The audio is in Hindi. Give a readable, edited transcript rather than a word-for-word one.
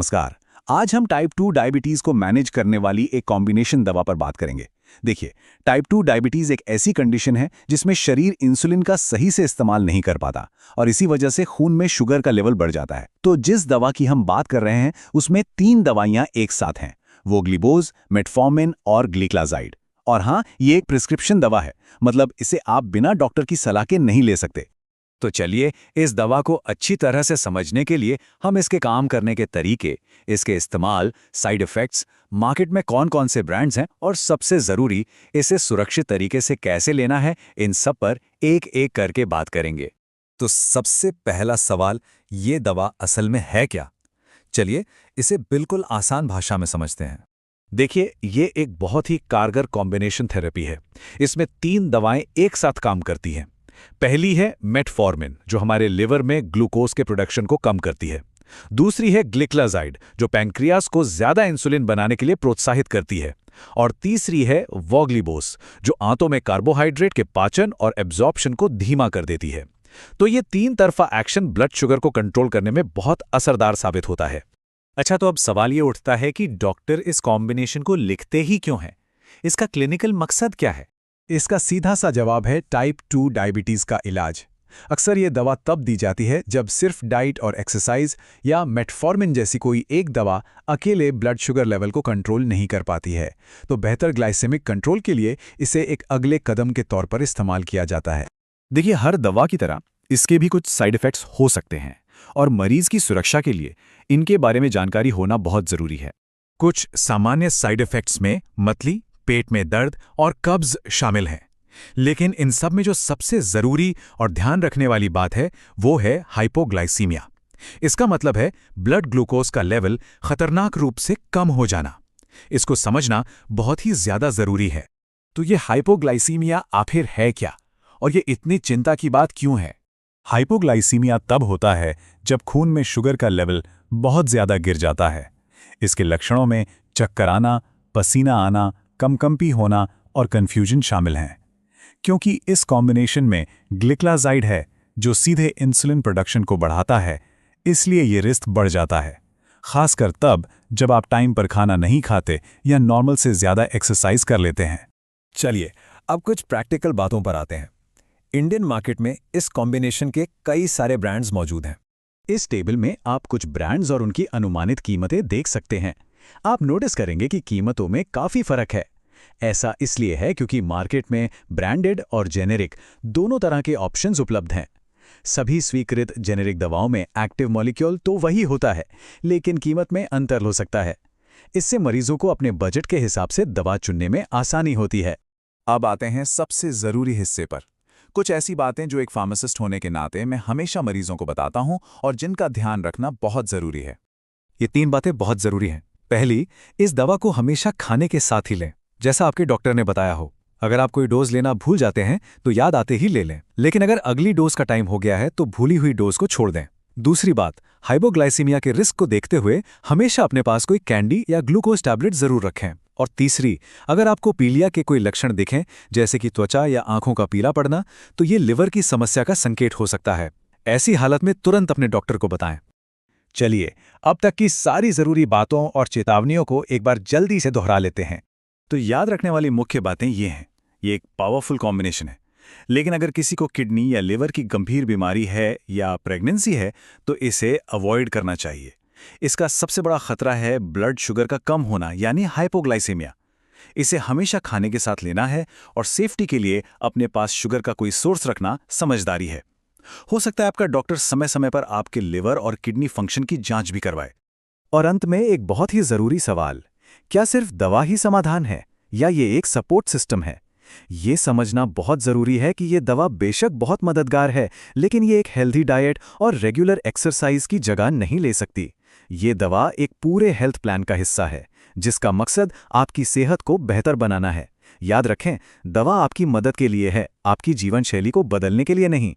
नमस्कार। आज हम टाइप 2 डायबिटीज़ को मैनेज करने वाली एक कॉम्बिनेशन दवा पर बात करेंगे। देखिए, टाइप 2 डायबिटीज़ एक ऐसी कंडीशन है जिसमें शरीर इंसुलिन का सही से इस्तेमाल नहीं कर पाता और इसी वजह से खून में शुगर का लेवल बढ़ जाता है। तो जिस दवा की हम बात कर रहे हैं उसमें 3 दवाइयां एक साथ हैं, वो ग्लूकोज, मेटफॉर्मिन और ग्लिक्लाजाइड। और हाँ, ये एक प्रिस्क्रिप्शन दवा है, मतलब इसे आप बिना डॉक्टर की सलाह के नहीं ले सकते। तो चलिए इस दवा को अच्छी तरह से समझने के लिए हम इसके काम करने के तरीके, इसके इस्तेमाल, साइड इफ़ेक्ट्स, मार्केट में कौन-कौन से ब्रांड्स हैं और सबसे ज़रूरी इसे सुरक्षित तरीके से कैसे लेना है, इन सब पर एक-एक करके बात करेंगे। तो सबसे पहला सवाल, ये दवा असल में है क्या? चलिए इसे बिल्कुल आसान भाषा में समझते हैं। देखिए, ये एक बहुत ही कारगर कॉम्बिनेशन थेरेपी है। इसमें 3 दवाएं एक साथ काम करती हैं। पहली है मेटफॉर्मिन, जो हमारे लिवर में ग्लूकोज के प्रोडक्शन को कम करती है। दूसरी है ग्लिक्लाजाइड, जो पैंक्रियास को ज्यादा इंसुलिन बनाने के लिए प्रोत्साहित करती है। और तीसरी है वोग्लिबोस, जो आंतों में कार्बोहाइड्रेट के पाचन और एब्जॉर्प्शन को धीमा कर देती है। तो ये 3 तरफा एक्शन ब्लड शुगर को कंट्रोल करने में बहुत असरदार साबित होता है। अच्छा, तो अब सवाल ये उठता है कि डॉक्टर इस कॉम्बिनेशन को लिखते ही क्यों हैं? इसका क्लिनिकल मकसद क्या है? इसका सीधा सा जवाब है टाइप 2 डायबिटीज़ का इलाज। अक्सर ये दवा तब दी जाती है जब सिर्फ डाइट और एक्सरसाइज या मेटफॉर्मिन जैसी कोई एक दवा अकेले ब्लड शुगर लेवल को कंट्रोल नहीं कर पाती है। तो बेहतर ग्लाइसेमिक कंट्रोल के लिए इसे एक अगले कदम के तौर पर इस्तेमाल किया जाता है। देखिए, हर दवा की तरह इसके भी कुछ साइड इफ़ेक्ट्स हो सकते हैं और मरीज की सुरक्षा के लिए इनके बारे में जानकारी होना बहुत ज़रूरी है। कुछ सामान्य साइड इफ़ेक्ट्स में मतली, पेट में दर्द और कब्ज शामिल हैं। लेकिन इन सब में जो सबसे ज़रूरी और ध्यान रखने वाली बात है वो है हाइपोग्लाइसीमिया। इसका मतलब है ब्लड ग्लूकोज का लेवल खतरनाक रूप से कम हो जाना। इसको समझना बहुत ही ज़्यादा ज़रूरी है। तो ये हाइपोग्लाइसीमिया आखिर है क्या और ये इतनी चिंता की बात क्यों है? हाइपोग्लाइसीमिया तब होता है जब खून में शुगर का लेवल बहुत ज़्यादा गिर जाता है। इसके लक्षणों में चक्कर आना, पसीना आना, कंपकंपी होना और कन्फ्यूजन शामिल हैं। क्योंकि इस कॉम्बिनेशन में ग्लिक्लाजाइड है जो सीधे इंसुलिन प्रोडक्शन को बढ़ाता है, इसलिए ये रिस्क बढ़ जाता है, खासकर तब जब आप टाइम पर खाना नहीं खाते या नॉर्मल से ज़्यादा एक्सरसाइज कर लेते हैं। चलिए अब कुछ प्रैक्टिकल बातों पर आते हैं। इंडियन मार्केट में इस कॉम्बिनेशन के कई सारे ब्रांड्स मौजूद हैं। इस टेबल में आप कुछ ब्रांड्स और उनकी अनुमानित कीमतें देख सकते हैं। आप नोटिस करेंगे कि कीमतों में काफ़ी फर्क है। ऐसा इसलिए है क्योंकि मार्केट में ब्रांडेड और जेनेरिक दोनों तरह के ऑप्शंस उपलब्ध हैं। सभी स्वीकृत जेनेरिक दवाओं में एक्टिव मॉलिक्यूल तो वही होता है, लेकिन कीमत में अंतर हो सकता है। इससे मरीजों को अपने बजट के हिसाब से दवा चुनने में आसानी होती है। अब आते हैं सबसे ज़रूरी हिस्से पर। कुछ ऐसी बातें जो एक फार्मासिस्ट होने के नाते मैं हमेशा मरीजों को बताता हूं और जिनका ध्यान रखना बहुत ज़रूरी है। ये 3 बातें बहुत ज़रूरी हैं। पहली, इस दवा को हमेशा खाने के साथ ही लें, जैसा आपके डॉक्टर ने बताया हो। अगर आप कोई डोज लेना भूल जाते हैं तो याद आते ही ले लें, लेकिन अगर अगली डोज का टाइम हो गया है तो भूली हुई डोज को छोड़ दें। दूसरी बात, हाइपोग्लाइसीमिया के रिस्क को देखते हुए हमेशा अपने पास कोई कैंडी या ग्लूकोज टैबलेट जरूर रखें। और तीसरी, अगर आपको पीलिया के कोई लक्षण दिखें, जैसे कि त्वचा या आंखों का पीला पड़ना, तो ये लिवर की समस्या का संकेत हो सकता है। ऐसी हालत में तुरंत अपने डॉक्टर को बताएं। चलिए, अब तक की सारी ज़रूरी बातों और चेतावनियों को एक बार जल्दी से दोहरा लेते हैं। तो याद रखने वाली मुख्य बातें ये हैं। ये एक पावरफुल कॉम्बिनेशन है, लेकिन अगर किसी को किडनी या लिवर की गंभीर बीमारी है या प्रेगनेंसी है तो इसे अवॉइड करना चाहिए। इसका सबसे बड़ा खतरा है ब्लड शुगर का कम होना, यानी हाइपोग्लाइसेमिया। इसे हमेशा खाने के साथ लेना है और सेफ्टी के लिए अपने पास शुगर का कोई सोर्स रखना समझदारी है। हो सकता है आपका डॉक्टर समय समय पर आपके लिवर और किडनी फंक्शन की जांच भी करवाए। और अंत में एक बहुत ही ज़रूरी सवाल, क्या सिर्फ दवा ही समाधान है या ये एक सपोर्ट सिस्टम है? ये समझना बहुत ज़रूरी है कि ये दवा बेशक बहुत मददगार है, लेकिन ये एक हेल्दी डाइट और रेगुलर एक्सरसाइज की जगह नहीं ले सकती। ये दवा एक पूरे हेल्थ प्लान का हिस्सा है, जिसका मकसद आपकी सेहत को बेहतर बनाना है। याद रखें, दवा आपकी मदद के लिए है, आपकी जीवन शैली को बदलने के लिए नहीं।